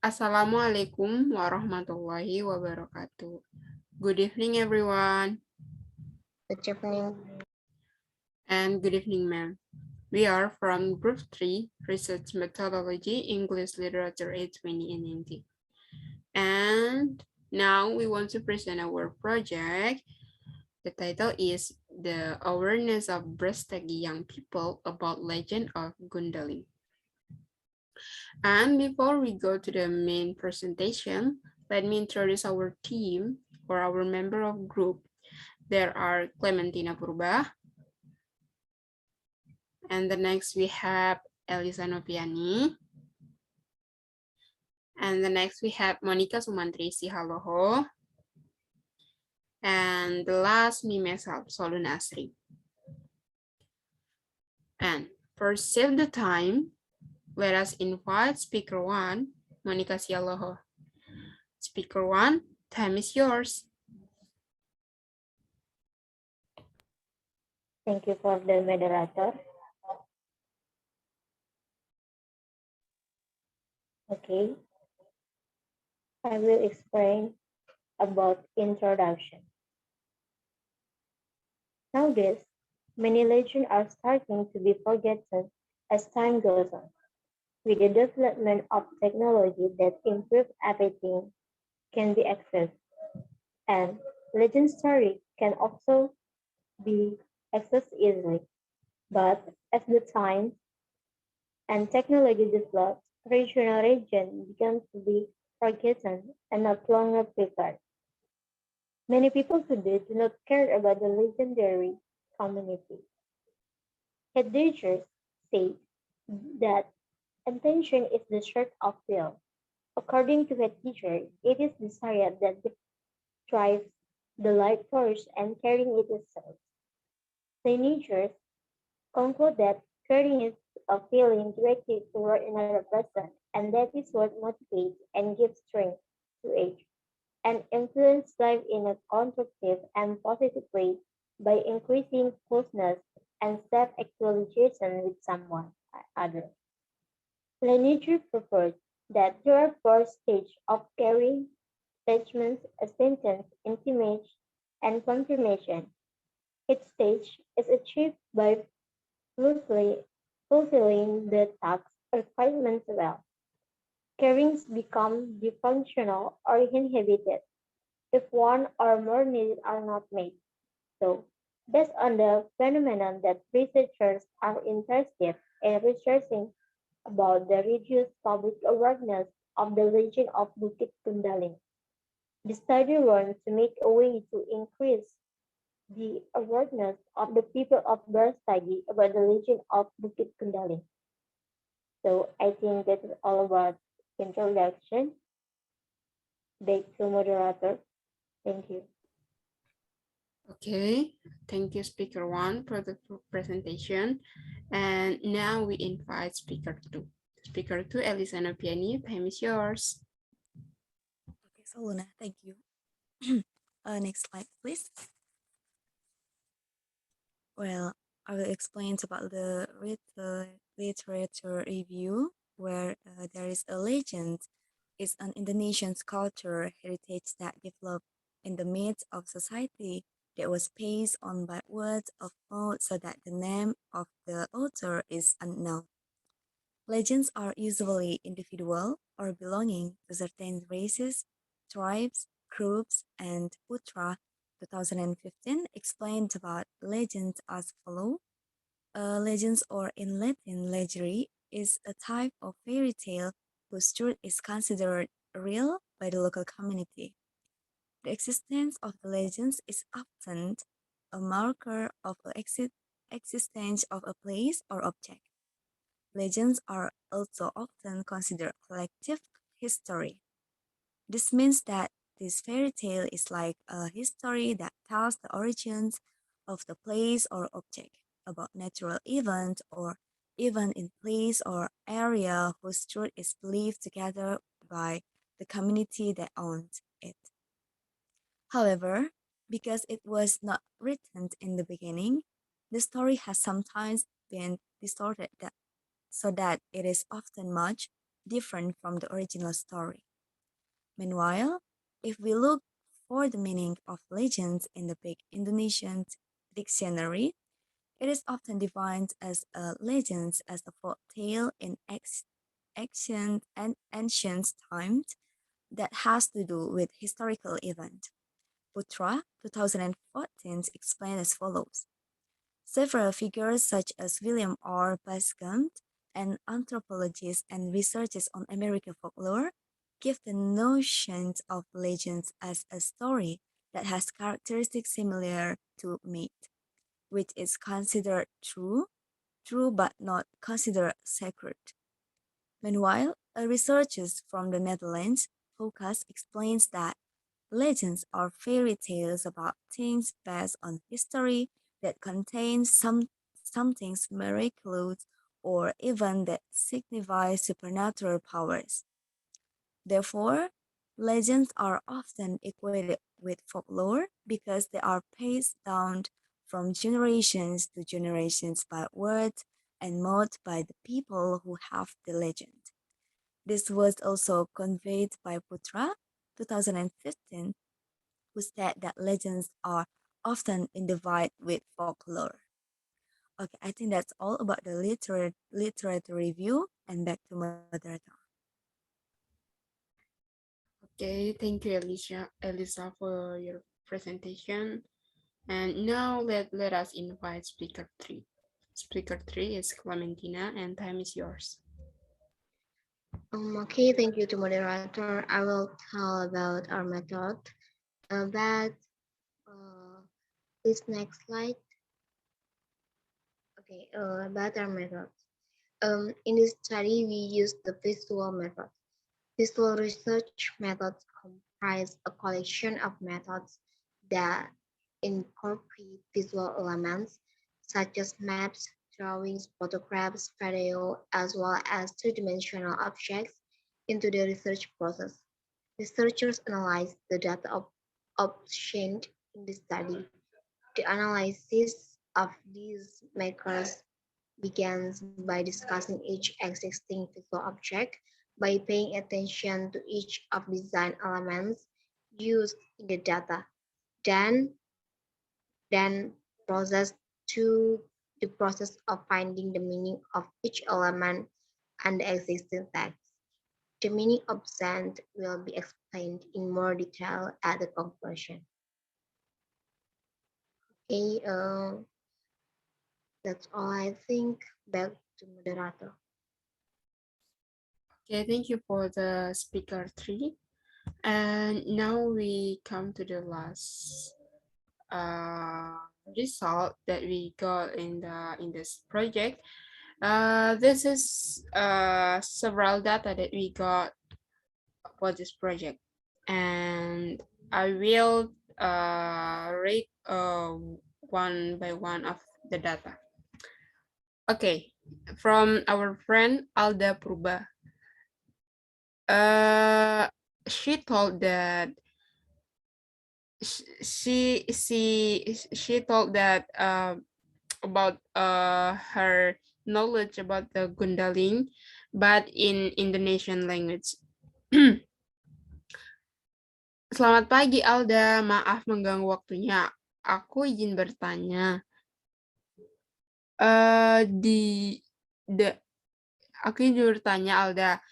Assalamualaikum warahmatullahi wabarakatuh. Good evening, everyone. Good evening. And good evening, ma'am. We are from Group 3, Research Methodology, English Literature 820 and 90. And now we want to present our project. The title is The Awareness of Berastagi Young People About Legend of Gundaling. And before we go to the main presentation, let me introduce our team or our member of group. There are Clementina Purba, and the next we have Elisa Noviani, and the next we have Monica Sumantri Sihaloho, and the last me myself, Solun Asri. And for save the time, let us invite speaker one, Monica Sihaloho. Speaker one, time is yours. Thank you for the moderator. Okay, I will explain about introduction. Nowadays, many legends are starting to be forgotten as time goes on. With the development of technology that improves everything can be accessed, and legend story can also be accessed easily. But as the time and technology develops, regional legend began to be forgotten and not longer preferred. Many people today do not care about the legendary community. Headteachers say that attention is the shirt of will. According to head teacher, it is desire that drives the life force and carrying it itself. Teenagers conclude that caring is a feeling directed toward another person, and that is what motivates and gives strength to age, and influence life in a constructive and positive way by increasing closeness and self-actualization with someone other. Lineage prefers that there are four stages of caring: attachment, acceptance, intimacy, and confirmation. Each stage is achieved by fulfilling, fulfilling the task requirements well. Carings become dysfunctional or inhibited if one or more needs are not met. So, based on the phenomenon that researchers are interested in researching about the reduced public awareness of the legend of Bukit Gundaling, the study runs to make a way to increase the awareness of the people of Berastagi about the legend of Bukit Gundaling. So I think that is all about introduction. Back to moderator. Thank you. Okay, thank you, speaker one, for the presentation. And now we invite speaker two. Speaker two, Elisa Noviani, time is yours. Okay, so Luna, thank you. Next slide, please. Well, I will explain about the literature review, where there is a legend. It's an Indonesian culture heritage that developed in the midst of society that was based on by words of mouth so that the name of the author is unknown. Legends are usually individual or belonging to certain races, tribes, groups, and Putra 2015 explained about legends as follows. Legends, or in Latin legery, is a type of fairy tale whose truth is considered real by the local community. The existence of the legends is often a marker of the existence of a place or object. Legends are also often considered collective history. This means that this fairy tale is like a history that tells the origins of the place or object, about natural event or even in place or area whose truth is believed together by the community that owns it. However, because it was not written in the beginning, the story has sometimes been distorted so that it is often much different from the original story. Meanwhile, if we look for the meaning of legends in the big Indonesian dictionary, it is often defined as a legend as a folk tale in ancient times that has to do with historical event. Putra 2014 explained as follows. Several figures such as William R. Bascom, an anthropologist and researchers on American folklore, give the notion of legends as a story that has characteristics similar to myth, which is considered true but not considered sacred. Meanwhile, a researcher from the Netherlands, Focus, explains that legends are fairy tales about things based on history that contain something miraculous or even that signify supernatural powers. Therefore, legends are often equated with folklore because they are passed down from generations to generations by word and mouth by the people who have the legend. This was also conveyed by Putra 2015, who said that legends are often identified with folklore. Okay, I think that's all about the literature review, and back to moderator. Okay, thank you, Elisa, for your presentation. And now let us invite speaker three. Speaker three is Clementina, and time is yours. Okay, thank you to moderator. I will tell about our method. But this next slide. Okay, about our method. In this study, we use the visual method. Visual research methods comprise a collection of methods that incorporate visual elements such as maps, drawings, photographs, video, as well as two-dimensional objects into the research process. Researchers analyze the data obtained in the study. The analysis of these makers begins by discussing each existing visual object by paying attention to each of design elements used in the data. Then, then process to the process of finding the meaning of each element and the existing text. The meaning obtained will be explained in more detail at the conclusion. Okay, that's all I think. Back to moderator. Okay, thank you for the speaker three. And now we come to the last uh, result that we got in this project. This is several data that we got for this project, and I will rate one by one of the data. Okay, from our friend Alda Purba. Uh, she told that she told that about her knowledge about the gundaling, but in Indonesian language. Selamat pagi Alda, maaf mengganggu waktunya. Aku izin bertanya. Di de, aku izin bertanya Alda.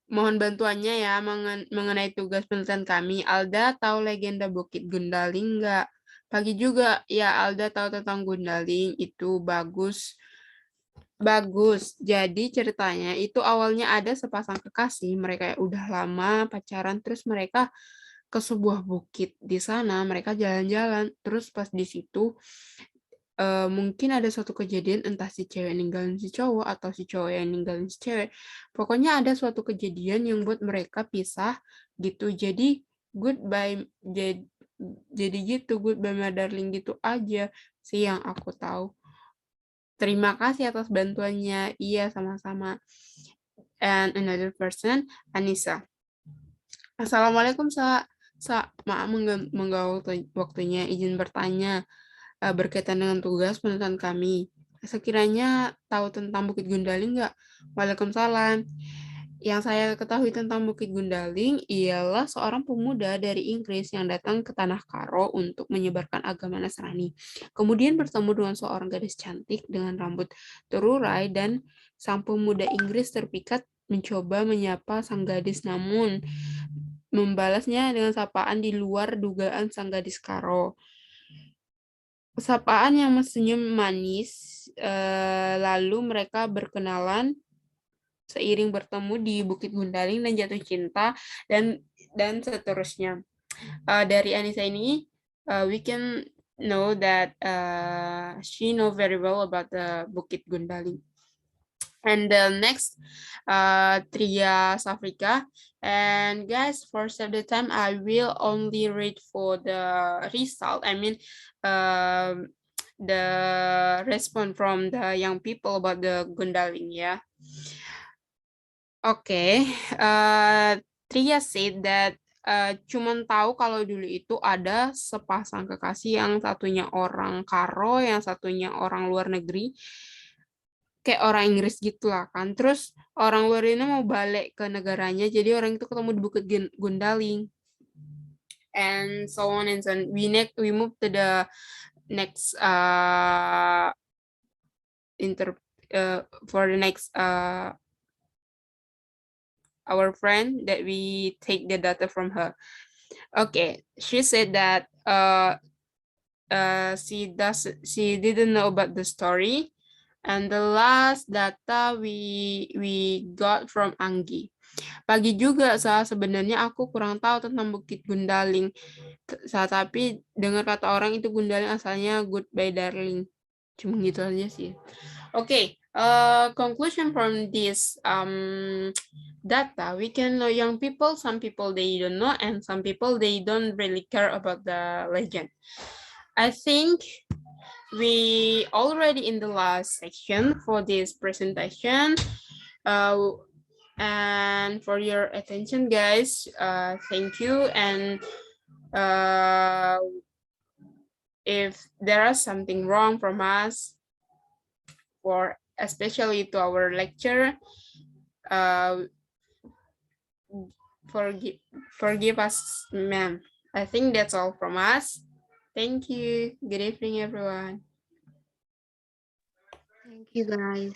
Mohon bantuannya ya mengenai tugas penelitian kami. Alda tahu legenda Bukit Gundaling nggak? Pagi juga, ya Alda tahu tentang Gundaling, itu bagus. Bagus, jadi ceritanya itu awalnya ada sepasang kekasih, mereka udah lama pacaran, terus mereka ke sebuah bukit di sana, mereka jalan-jalan, terus pas di situ mungkin ada suatu kejadian entah si cewek ninggalin si cowok atau si cowok yang ninggalin si cewek. Pokoknya ada suatu kejadian yang buat mereka pisah gitu. Jadi goodbye jadi gitu goodbye my darling gitu aja sih yang aku tahu. Terima kasih atas bantuannya. Iya, sama-sama. And another person, Anissa. Assalamualaikum, Maaf mengganggu waktunya. Izin bertanya berkaitan dengan tugas penelitian kami. Sekiranya tahu tentang Bukit Gundaling nggak? Waalaikumsalam. Yang saya ketahui tentang Bukit Gundaling ialah seorang pemuda dari Inggris yang datang ke Tanah Karo untuk menyebarkan agama Nasrani. Kemudian bertemu dengan seorang gadis cantik dengan rambut terurai dan sang pemuda Inggris terpikat mencoba menyapa sang gadis namun membalasnya dengan sapaan di luar dugaan sang gadis Karo. Sapaan yang senyum manis, lalu mereka berkenalan seiring bertemu di Bukit Gundaling dan jatuh cinta dan seterusnya. Dari Anissa ini, we can know that she know very well about the Bukit Gundaling. And the next, Trias Africa. And guys, for save the time, I will only read for the result. I mean, the response from the young people about the Gundaling, yeah. Oke, Tria said that cuman tahu kalau dulu itu ada sepasang kekasih, yang satunya orang Karo, yang satunya orang luar negeri, kayak orang Inggris gitu lah kan. Terus orang luar ini mau balik ke negaranya, jadi orang itu ketemu di Bukit Gundaling, and so on and so on. We move to the next for the next our friend that we take the data from her. Okay, she said that she didn't know about the story, and the last data we got from Anggi. Pagi juga, sebenarnya aku kurang tahu tentang Bukit Gundaling. Tapi dengar kata orang itu Gundaling asalnya goodbye darling. Cuma gitu aja sih. Okay, conclusion from this data, we can know young people, some people they don't know, and some people they don't really care about the legend. I think we already in the last section for this presentation. And for your attention, guys, thank you. And if there is something wrong from us, for especially to our lecture, forgive us, ma'am. I think that's all from us. Thank you. Good evening, everyone. Thank you, guys.